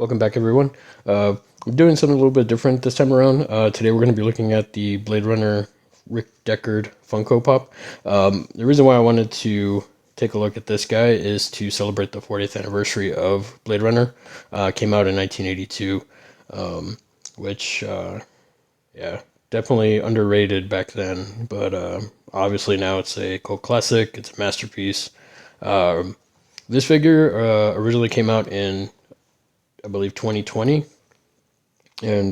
Welcome back, everyone. I'm doing something a little bit different this time around. Today we're going to be looking at the Blade Runner Rick Deckard Funko Pop. The reason why I wanted to take a look at this guy is to celebrate the 40th anniversary of Blade Runner. Came out in 1982, which, yeah, definitely underrated back then, but obviously now it's a cult classic. It's a masterpiece. This figure originally came out in, I believe, 2020, and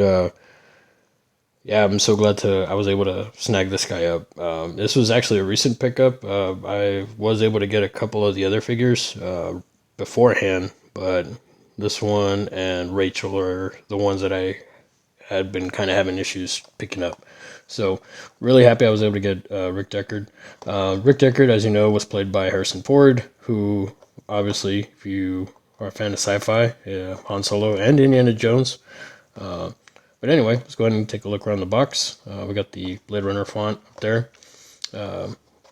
yeah, I'm so glad I was able to snag this guy up. This was actually a recent pickup. I was able to get a couple of the other figures beforehand, but this one and Rachel are the ones that I had been kind of having issues picking up. So really happy I was able to get Rick Deckard. Rick Deckard, as you know, was played by Harrison Ford, who obviously, if you are a fan of sci-fi, Han Solo and Indiana Jones. But anyway, let's go ahead and take a look around the box. We got the Blade Runner font up there.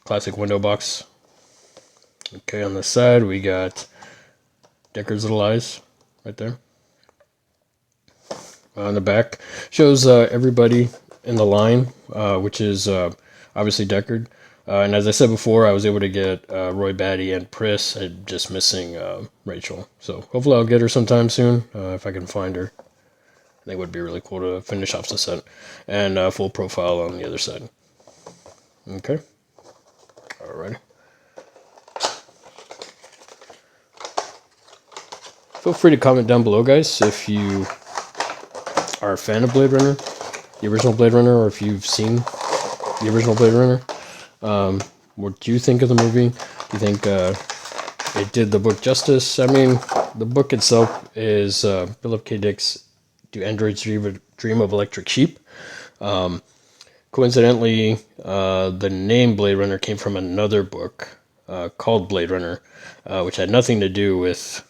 Classic window box. Okay, on the side we got Deckard's little eyes right there. On the back shows everybody in the line, which is obviously Deckard. And as I said before, I was able to get Roy Batty and Pris. I'm just missing Rachel. So hopefully I'll get her sometime soon if I can find her. I think it would be really cool to finish off the set. And full profile on the other side. Okay. Alright. Feel free to comment down below, guys, if you are a fan of Blade Runner, the original Blade Runner, or if you've seen the original Blade Runner. What do you think of the movie? Do you think it did the book justice? I mean, the book itself is Philip K. Dick's Do Androids Dream of Electric Sheep? Coincidentally, the name Blade Runner came from another book called Blade Runner, which had nothing to do with,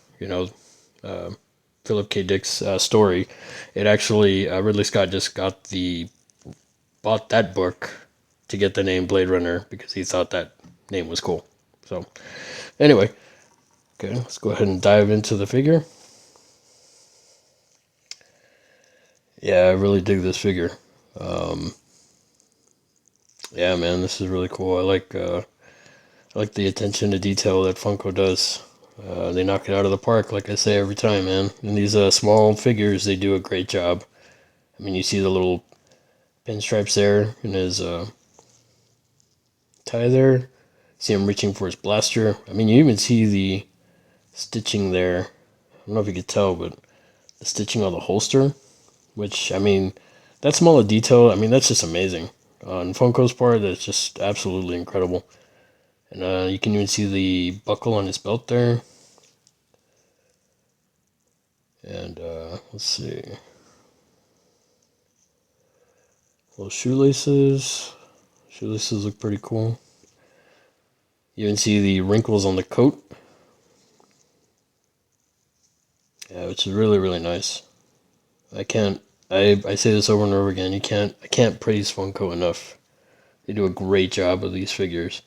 Philip K. Dick's story. It actually, Ridley Scott just bought that book to get the name Blade Runner because he thought that name was cool. So, anyway, okay, let's go ahead and dive into the figure. Yeah, I really dig this figure. Yeah, man, this is really cool. I like the attention to detail that Funko does. They knock it out of the park, like I say every time, man. And these small figures, they do a great job. I mean, you see the little pinstripes there in his tie there. See him reaching for his blaster. I mean, you even see the stitching there. I don't know if you could tell, but the stitching on the holster, which, I mean, that small a detail, I mean, that's just amazing. On Funko's part, that's just absolutely incredible. And you can even see the buckle on his belt there. And let's see. Little shoelaces. Shoelaces look pretty cool. You even see the wrinkles on the coat. Yeah, which is really, really nice. I say this over and over again. I can't praise Funko enough. They do a great job with these figures.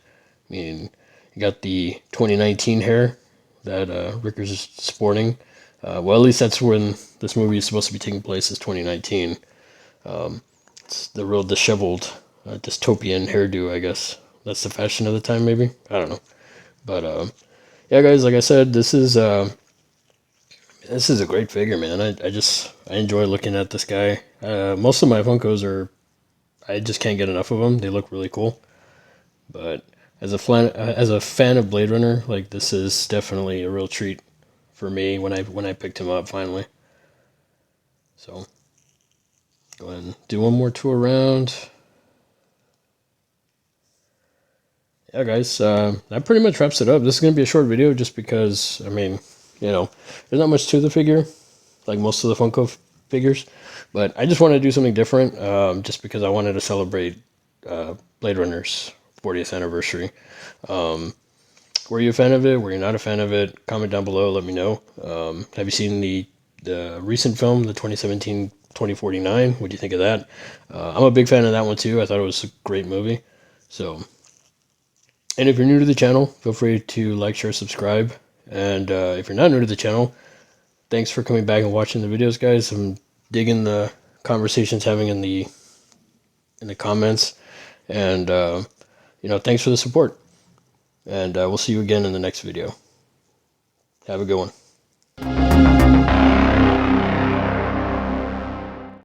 I mean, you got the 2019 hair that Ricker's is sporting. Well, at least that's when this movie is supposed to be taking place, is 2019. It's the real disheveled, dystopian hairdo, I guess. That's the fashion of the time, maybe? I don't know. But, yeah, guys, like I said, this is a great figure, man. I enjoy looking at this guy. Most of my Funkos I just can't get enough of them. They look really cool. But as a fan of Blade Runner, like, this is definitely a real treat for me when I picked him up finally. So go ahead and do one more tour around. Yeah, guys, that pretty much wraps it up. This is gonna be a short video just because, I mean, there's not much to the figure, like most of the Funko figures, but I just wanted to do something different, just because I wanted to celebrate Blade Runner's 40th anniversary. Were you a fan of it? Were you not a fan of it? Comment down below. Let me know. Have you seen the recent film, the 2017 2049? What do you think of that? I'm a big fan of that one too. I thought it was a great movie. So, and if you're new to the channel, feel free to like, share, subscribe. And if you're not new to the channel, thanks for coming back and watching the videos, guys. I'm digging the conversations having in the comments, and thanks for the support. And we'll see you again in the next video. Have a good one.